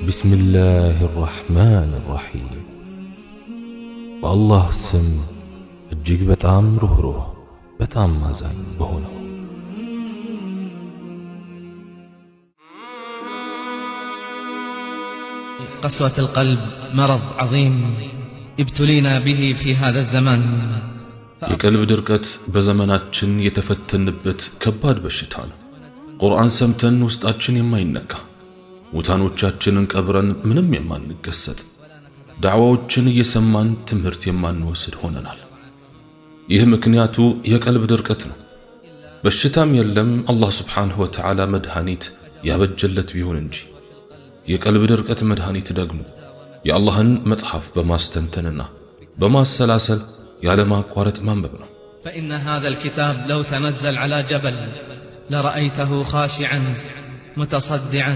بسم الله الرحمن الرحيم بالله سم እጅግ በጣም ሩህሩህ በጣም ማዛኝ በሆነው قسوة القلب مرض عظيم ابتلينا به في هذا الزمان የቀልብ ድርቀት በዘመናችን የተፈተንበት ከባድ በሽታ ነው። ቁርአን ሰምተን ውስጣችን የማይነካ ሙታኖቻችንን ቀብረን ምንም የማንገሰጥ ዳዕዋዎችን እየሰማን ትምህርት የማንወስድ ሆነናል። ይህ ምክንያቱ የቀልብ ድርቀት ነው። በሽታም የለም አላህ Subhanahu Wa Ta'ala መድኃኒት ያበጀለት ቢሆን እንጂ የቀልብ ድርቀት መድኃኒት ደግሞ የአላህን መጽሐፍ በማስተንተንና በማሰላሰል ያለ ማቋረጥ ማንበብ ነው። فإن هذا الكتاب لو تنزل على جبل لرأيته خاشعا متصدعا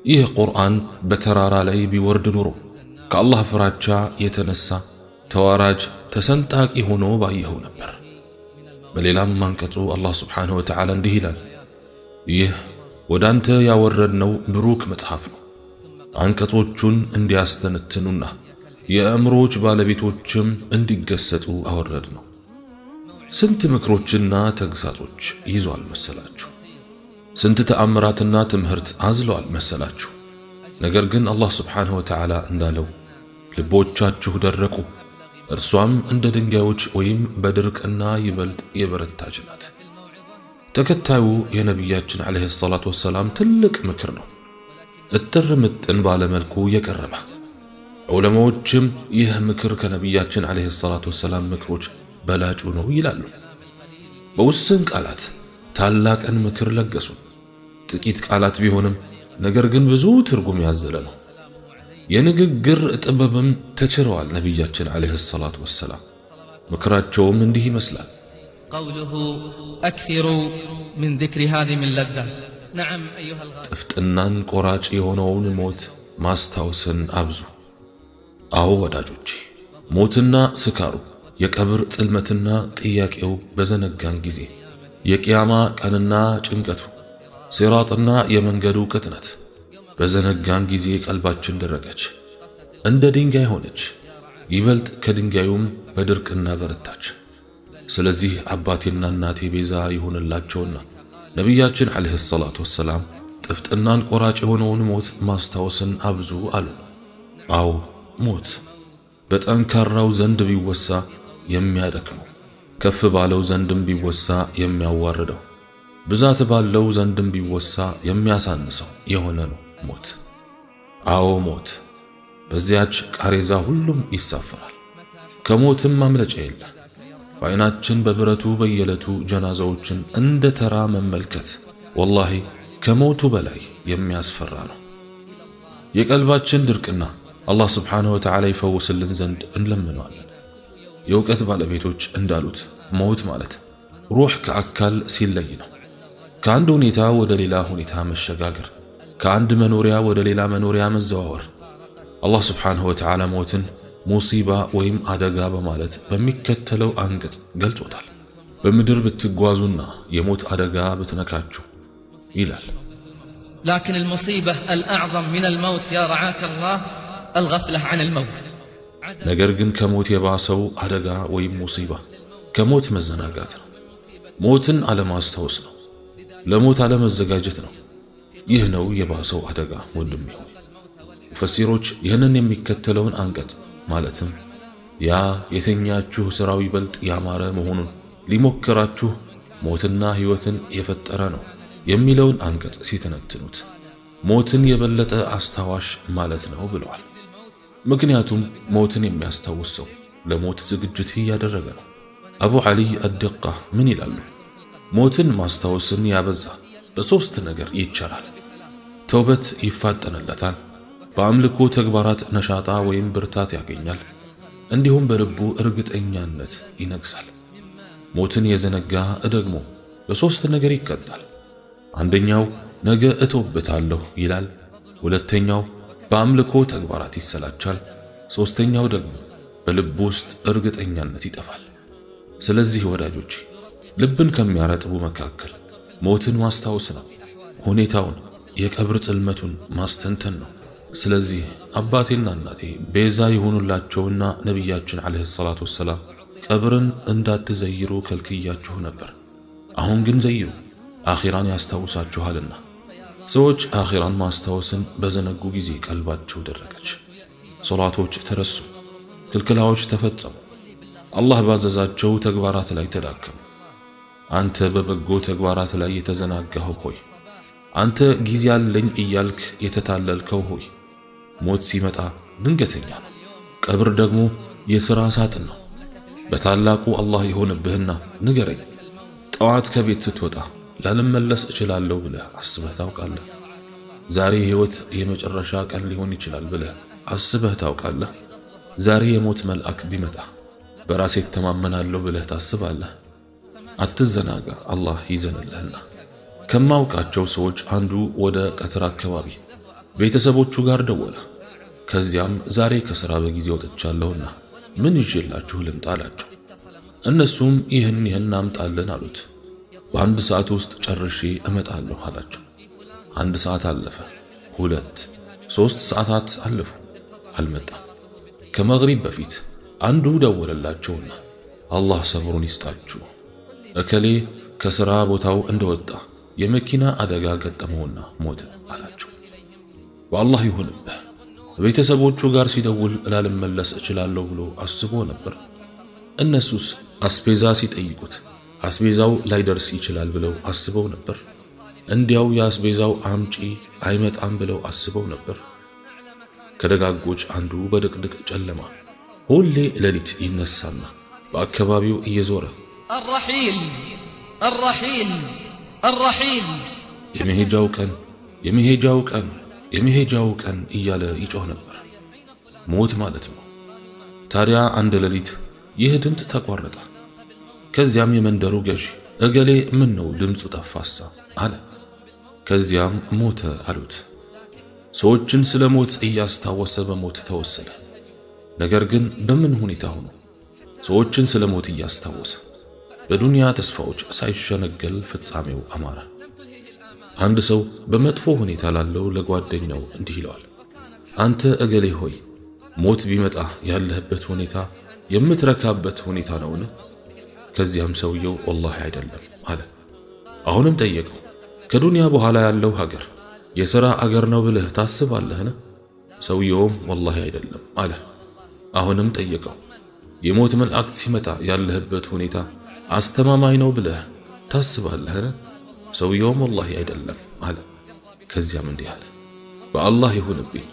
ይህ ቁርአን በተራራ ላይ ቢወርድ ኑሮ ከአላህ ፍራቻ የተነሳ ተዋራጅ ተሰንጣቂ ሆኖ ባየኸው ነበር። በሌላም አንቀጹ አላህ Subhanahu Wa Ta'ala እንዲህ ይላል፣ ይህ ወዳንተ ያወረድነው ብሩክ መጽሐፍ ነው አንቀጾቹን እንዲያስተነትኑና የአእምሮች ባለቤቶችም እንዲገሰጡ አወረድ ነው። ስንት ምክሮችና ተግሳጾች ይዟል መሰላችሁ? ስንት ተአምራትና ትምህርት አዝሏል መሰላችሁ? ነገር ግን አላህ Subhanahu Wa Ta'ala እንዳለው ልቦቻችሁ ደረቁ፣ እርሷም እንደ ድንጋዮች ወይም በድርቅና ይበልጥ የበረታች ናት። ተከታዩ የነቢያችን አለይሂ ሰላቱ ወሰላም ትልቅ ምክር ነው። እጥር ምጥን ባለመልኩ የቀረበ ዑለማዎችም ይህ ምክር ከነቢያችን አለይሂ ሰላቱ ወሰላም ምክሮች በላጩ ነው ይላሉ። በውስን ቃላት ታላቅን ምክር ለገሱ። ጥቂት ቃላት ቢሆንም ነገር ግን ብዙ ትርጉም ያዘለ ነው። የንግግር ጥበብም ተችረዋል ነቢያችን አለይሂ ሰላቱ ወሰላም። ምክራቸውም እንዲህ ይመስላል። قوله أكثروا من ذكر هذه من لذة نعم أيها الغالي ጥፍጥናን ቆራጭ የሆነውን ሞት ማስታወስን አብዙ። አዎ ወዳጆቼ፣ ሞትና ስካሩ፣ የቀብር ጽልመትና ጥያቄው በዘነጋን ጊዜ፣ የቂያማ ቀንና ጭንቀቱ፣ ሲራጥና የመንገዱ ቅጥነት በዘነጋን ጊዜ ቀልባችን ደረቀች፣ እንደ ድንጋይ ሆነች፣ ይበልጥ ከድንጋዩም በድርቅና በረታች። ስለዚህ አባቴና እናቴ ቤዛ ይሆንላቸውና ነቢያችን አለይሂ ሰላቱ ወሰላም ጥፍጥናን ቆራጭ የሆነውን ሞት ማስታወስን አብዙ አሉ። አዎ ሞት በጠንካራው ዘንድ ቢወሳ የሚያደክመው፣ ከፍ ባለው ዘንድም ቢወሳ የሚያዋርደው፣ ብዛት ባለው ዘንድም ቢወሳ የሚያሳንሰው የሆነ ነው ሞት። አዎ ሞት በዚያች ቃሬዛ ሁሉም ይሳፈራል። ከሞትም ማምለጫ የለ። በዓይናችን በብረቱ በየለቱ ጀናዛዎችን እንደ ተራ መመልከት ወላሂ ከሞቱ በላይ የሚያስፈራ ነው። የቀልባችን ድርቅና አላህ Subhanahu Wa Ta'ala ይፈውስልን ዘንድ እንለምነዋለን። የእውቀት ባለቤቶች እንዳሉት ሞት ማለት ሩህ ከአካል ሲለይ ነው። ከአንድ ሁኔታ ወደ ሌላ ሁኔታ መሸጋገር፣ ከአንድ መኖሪያ ወደ ሌላ መኖሪያ መዘዋወር። አላህ Subhanahu Wa Ta'ala ሞትን ሙሲባ ወይም አደጋ በማለት በሚከተለው አንቀጽ ገልጾታል። በምድር ብትጓዙና የሞት አደጋ ብትነካችሁ ይላል። لكن المصيبة الأعظم من الموت يا رعاك الله الغفلة عن الموت ነገር ግን ከሞት የባሰው አደጋ ወይም ሙሲባ ከሞት መዘናጋት ነው። ሞትን አለማስታወስ ነው። ለሞት አለመዘጋጀት ነው። ይህ ነው የባሰው አደጋ ወንድሜ ሆይ። ሙፈሲሮች ይህንን የሚከተለውን አንቀጽ ማለትም ያ የተኛችሁ ሥራው ይበልጥ ያማረ መሆኑን ሊሞክራችሁ ሞትና ሕይወትን የፈጠረ ነው የሚለውን አንቀጽ ሲተነትኑት ሞትን የበለጠ አስታዋሽ ማለት ነው ብለዋል። ምክንያቱም ሞትን የሚያስታውስ ሰው ለሞት ዝግጅት እያደረገ ነው። አቡ ዓሊ አድቃ ምን ይላሉ? ሞትን ማስታወስን ያበዛ በሶስት ነገር ይቻላል። ተውበት ይፋጠንለታል፣ በአምልኮ ተግባራት ነሻጣ ወይም ብርታት ያገኛል፣ እንዲሁም በልቡ እርግጠኛነት ይነግሳል። ሞትን የዘነጋ ደግሞ በሶስት ነገር ይቀጣል። አንደኛው ነገ እተውበታለሁ ይላል፣ ሁለተኛው በአምልኮ ተግባራት ይሰላቻል፣ ሶስተኛው ደግሞ በልቡ ውስጥ እርግጠኛነት ይጠፋል። ስለዚህ ወዳጆቼ ልብን ከሚያረጥቡ መካከል ሞትን ማስታወስ ነው። ሁኔታውን የቀብር ጽልመቱን ማስተንተን ነው። ስለዚህ አባቴና እናቴ ቤዛ ይሆኑላቸውና ነቢያችን ዓለይሂ ሰላቱ ወሰላም ቀብርን እንዳትዘይሩ ከልክያችሁ ነበር። አሁን ግን ዘይሩ፣ አኺራን ያስታውሳችኋልና። ሰዎች አኺራን ማስታወስን በዘነጉ ጊዜ ቀልባቸው ደረቀች። ሶላቶች ተረሱ፣ ክልክላዎች ተፈጸሙ፣ አላህ ባዘዛቸው ተግባራት ላይ ተዳከሙ። አንተ በበጎ ተግባራት ላይ የተዘናጋኸው ሆይ፣ አንተ ጊዜ ያለኝ እያልክ የተታለልከው ሆይ፣ ሞት ሲመጣ ድንገተኛ ነው። ቀብር ደግሞ የሥራ ሳጥን ነው። በታላቁ አላህ የሆነብህና ንገረኝ፣ ጠዋት ከቤት ስትወጣ ላልመለስ እችላለሁ ብለህ አስበህ ታውቃለህ? ዛሬ ሕይወት የመጨረሻ ቀን ሊሆን ይችላል ብለህ አስበህ ታውቃለህ? ዛሬ የሞት መልአክ ቢመጣ በራሴ ተማመናለሁ ብለህ ታስባለህ? አትዘናጋ፣ አላህ ይዘንልህና። ከማውቃቸው ሰዎች አንዱ ወደ ቀትር አካባቢ ቤተሰቦቹ ጋር ደወለ። ከዚያም ዛሬ ከሥራ በጊዜ ወጥቻለሁና ምን ይዤላችሁ ልምጣ አላቸው። እነሱም ይህን አምጣልን አሉት። በአንድ ሰዓት ውስጥ ጨርሼ እመጣለሁ አላቸው። 1 ሰዓት አለፈ፣ 2፣ 3 ሰዓታት አለፉ፣ አልመጣም። ከመግሪብ በፊት አንዱ ደወለላቸውና አላህ ሰብሩን ይስጣችሁ፣ እከሌ ከሥራ ቦታው እንደወጣ የመኪና አደጋ ገጠመውና ሞተ አላቸው። በአላህ ይሁንብህ፣ ቤተሰቦቹ ጋር ሲደውል ላልመለስ እችላለሁ ብሎ አስቦ ነበር። እነሱስ አስቤዛ ሲጠይቁት አስቤዛው ላይደርስ ይችላል ብለው አስበው ነበር። እንዲያው የአስቤዛው አምጪ አይመጣም ብለው አስበው ነበር። ከደጋጎች አንዱ በድቅድቅ ጨለማ ሁሌ ሌሊት ይነሳና በአካባቢው እየዞረ الرحيل الرحيل الرحيل የመሄጃው ቀን የመሄጃው ቀን የመሄጃው ቀን እያለ ይጮህ ነበር። ሞት ማለት ነው። ታዲያ አንድ ሌሊት ይህ ድምፅ ተቋረጠ። ከዚያም የመንደሩ ገዢ እገሌ ምን ነው ድምፁ ጠፋሳ አለ። ከዚያም ሞተ አሉት። ሰዎችን ስለ ሞት እያስታወሰ በሞት ተወሰነ። ነገር ግን በምን ሁኔታ ሆኖ? ሰዎችን ስለ ሞት እያስታወሰ በዱንያ ተስፋዎች ሳይሸነገል ፍጻሜው አማረ። አንድ ሰው በመጥፎ ሁኔታ ላለው ለጓደኛው እንዲህ ይለዋል፣ አንተ እገሌ ሆይ ሞት ቢመጣ ያለህበት ሁኔታ የምትረካበት ሁኔታ ነውን? ከዚያም ሰውየው ወላሂ አይደለም አለ። አሁንም ጠየቀው፣ ከዱንያ በኋላ ያለው ሀገር የሥራ አገር ነው ብለህ ታስባለህን? ሰውየውም ወላሂ አይደለም አለ። አሁንም ጠየቀው፣ የሞት መልአክት ሲመጣ ያለህበት ሁኔታ አስተማማኝ ነው ብለህ ታስባለህን? ሰውየውም ወላሂ አይደለም አለ። ከዚያም እንዲህ አለ፣ በአላህ ይሁንብኝ፣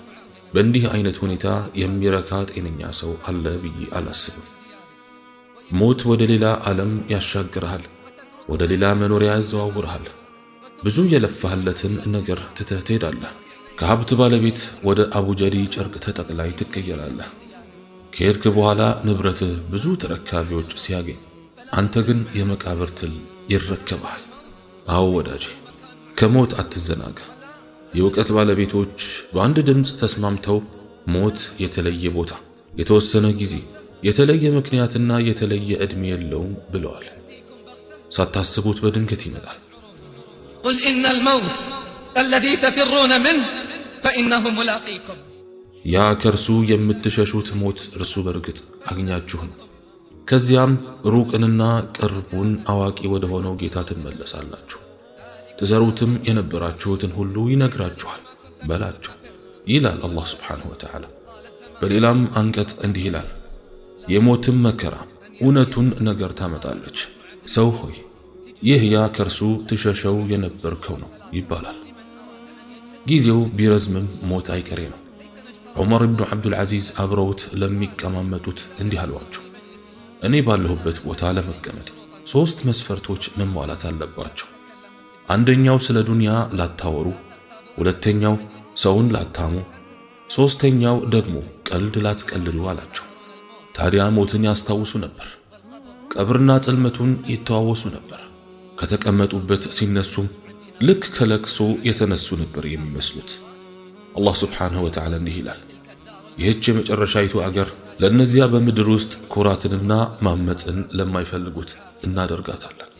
በእንዲህ አይነት ሁኔታ የሚረካ ጤነኛ ሰው አለ ብዬ አላስብም። ሞት ወደ ሌላ ዓለም ያሻግርሃል፣ ወደ ሌላ መኖሪያ ያዘዋውርሃል። ብዙ የለፋህለትን ነገር ትተህ ትሄዳለህ። ከሀብት ባለቤት ወደ አቡጀዲ ጨርቅ ተጠቅላይ ትቀየራለህ። ከሄድክ በኋላ ንብረትህ ብዙ ተረካቢዎች ሲያገኝ፣ አንተ ግን የመቃብር ትል ይረከብሃል። አዎ ወዳጄ፣ ከሞት አትዘናጋ። የእውቀት ባለቤቶች በአንድ ድምፅ ተስማምተው ሞት የተለየ ቦታ፣ የተወሰነ ጊዜ፣ የተለየ ምክንያትና የተለየ ዕድሜ የለውም ብለዋል። ሳታስቡት በድንገት ይመጣል። قل إن الموت الذي تفرون منه فإنه ملاقيكم ያ ከርሱ የምትሸሹት ሞት እርሱ በርግጥ አግኛችሁ ነው። ከዚያም ሩቅንና ቅርቡን አዋቂ ወደ ሆነው ጌታ ትመለሳላችሁ። ትዘሩትም የነበራችሁትን ሁሉ ይነግራችኋል በላቸው ይላል አላህ ሱብሓነሁ ወተዓላ። በሌላም አንቀጽ እንዲህ ይላል፣ የሞትም መከራ እውነቱን ነገር ታመጣለች። ሰው ሆይ ይህ ያ ከርሱ ትሸሸው የነበርከው ነው ይባላል። ጊዜው ቢረዝምም ሞት አይቀሬ ነው። ዑመር ኢብኑ ዓብዱልዓዚዝ አብረውት ለሚቀማመጡት እንዲህ አሏቸው፣ እኔ ባለሁበት ቦታ ለመቀመጥ 3 መስፈርቶች መሟላት አለባቸው። አንደኛው ስለ ዱንያ ላታወሩ፣ ሁለተኛው ሰውን ላታሙ፣ ሶስተኛው ደግሞ ቀልድ ላትቀልዱ አላቸው። ታዲያ ሞትን ያስታውሱ ነበር። ቀብርና ጽልመቱን ይተዋወሱ ነበር። ከተቀመጡበት ሲነሱም ልክ ከለቅሶ የተነሱ ነበር የሚመስሉት። አላህ ሱብሓነሁ ወተዓላ እንዲህ ይላል፣ ይህች የመጨረሻይቱ አገር ለእነዚያ በምድር ውስጥ ኩራትንና ማመፅን ለማይፈልጉት እናደርጋታለን።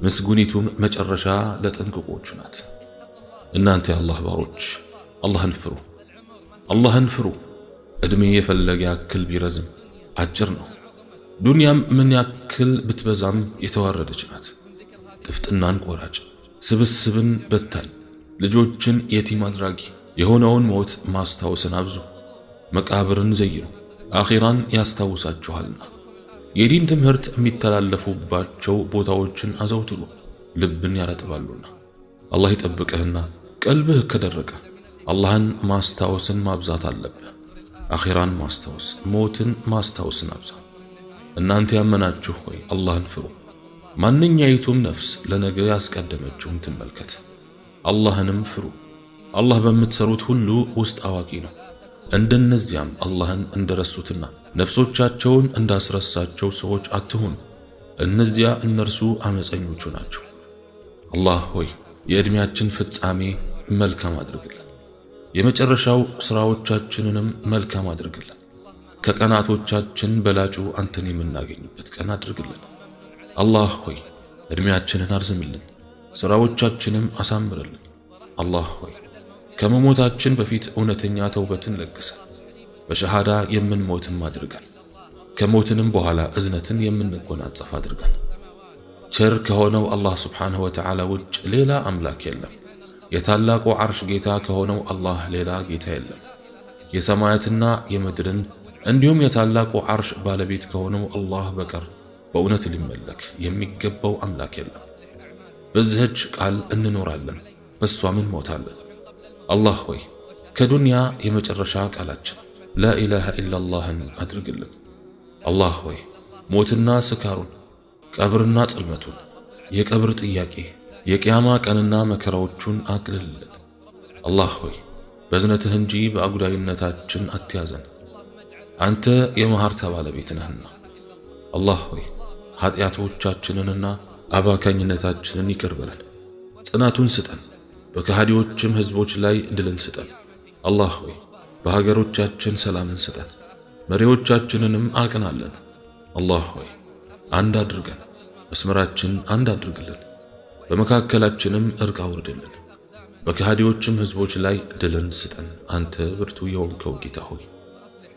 ምስጉኒቱም መጨረሻ ለጥንቅቆቹ ናት። እናንተ የአላህ ባሮች አላህን ፍሩ፣ አላህን ፍሩ። ዕድሜ የፈለገ ያክል ቢረዝም አጭር ነው። ዱንያም ምን ያክል ብትበዛም የተዋረደች ናት። ጥፍጥናን ቆራጭ፣ ስብስብን በታኝ፣ ልጆችን የቲም አድራጊ የሆነውን ሞት ማስታወስን አብዙ። መቃብርን ዘይኑ፣ አኺራን ያስታውሳችኋልና። የዲን ትምህርት የሚተላለፉባቸው ቦታዎችን አዘውትሩ፣ ልብን ያረጥባሉና። አላህ ይጠብቅህና ቀልብህ ከደረቀ አላህን ማስታወስን ማብዛት አለብህ። አኺራን ማስታወስ፣ ሞትን ማስታወስን አብዛ። እናንተ ያመናችሁ ሆይ አላህን ፍሩ። ማንኛይቱም ነፍስ ለነገ ያስቀደመችውን ትመልከት። አላህንም ፍሩ። አላህ በምትሰሩት ሁሉ ውስጥ አዋቂ ነው። እንደነዚያም አላህን እንደረሱትና ነፍሶቻቸውን እንዳስረሳቸው ሰዎች አትሁኑ። እነዚያ እነርሱ አመፀኞቹ ናቸው። አላህ ሆይ የዕድሜያችን ፍጻሜ መልካም አድርግልን፣ የመጨረሻው ሥራዎቻችንንም መልካም አድርግልን። ከቀናቶቻችን በላጩ አንተን የምናገኝበት ቀን አድርግልን። አላህ ሆይ ዕድሜያችንን አርዝምልን፣ ሥራዎቻችንም አሳምርልን። አላህ ሆይ ከመሞታችን በፊት እውነተኛ ተውበትን ለግሰን፣ በሸሃዳ የምንሞትም አድርገን፣ ከሞትንም በኋላ እዝነትን የምንጎናጸፍ አድርገን። ቸር ከሆነው አላህ ስብሓንሁ ወተዓላ ውጭ ሌላ አምላክ የለም። የታላቁ ዓርሽ ጌታ ከሆነው አላህ ሌላ ጌታ የለም። የሰማያትና የምድርን እንዲሁም የታላቁ ዓርሽ ባለቤት ከሆነው አላህ በቀር በእውነት ሊመለክ የሚገባው አምላክ የለም። በዚህች ቃል እንኖራለን፣ በሷም እንሞታለን። አላህ ሆይ ከዱንያ የመጨረሻ ቃላችን ላኢላሃ ኢላላህን አድርግልን። አላህ ሆይ ሞትና ስካሩን፣ ቀብርና ጽልመቱን፣ የቀብር ጥያቄ፣ የቅያማ ቀንና መከራዎቹን አቅልልልን። አላህ ሆይ በእዝነትህ እንጂ በአጉዳይነታችን አትያዘን፣ አንተ የመሐርታ ባለቤት ነህና። አላህ ሆይ ኃጢአቶቻችንንና አባካኝነታችንን ይቅር በለን፣ ጽናቱን ስጠን፣ በከሃዲዎችም ሕዝቦች ላይ ድልን ስጠን። አላህ ሆይ በሀገሮቻችን ሰላምን ስጠን፣ መሪዎቻችንንም አቅናለን። አላህ ሆይ አንድ አድርገን፣ መስመራችን አንድ አድርግልን፣ በመካከላችንም እርቅ አውርድልን። በከሃዲዎችም ሕዝቦች ላይ ድልን ስጠን፣ አንተ ብርቱ የሆንከው ጌታ ሆይ።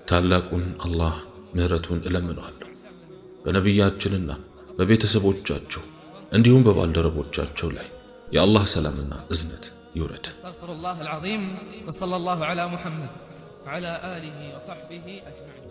ታላቁን አላህ ምህረቱን እለምነዋለሁ በነቢያችንና በቤተሰቦቻቸው እንዲሁም በባልደረቦቻቸው ላይ የአላህ ሰላምና እዝነት ይውረድ። አስተግፊሩላህ አልዓዚም ወሰለላሁ ዐላ ሙሐመድ ወዐላ አሊሂ ወሰሕቢሂ አጅመዒን።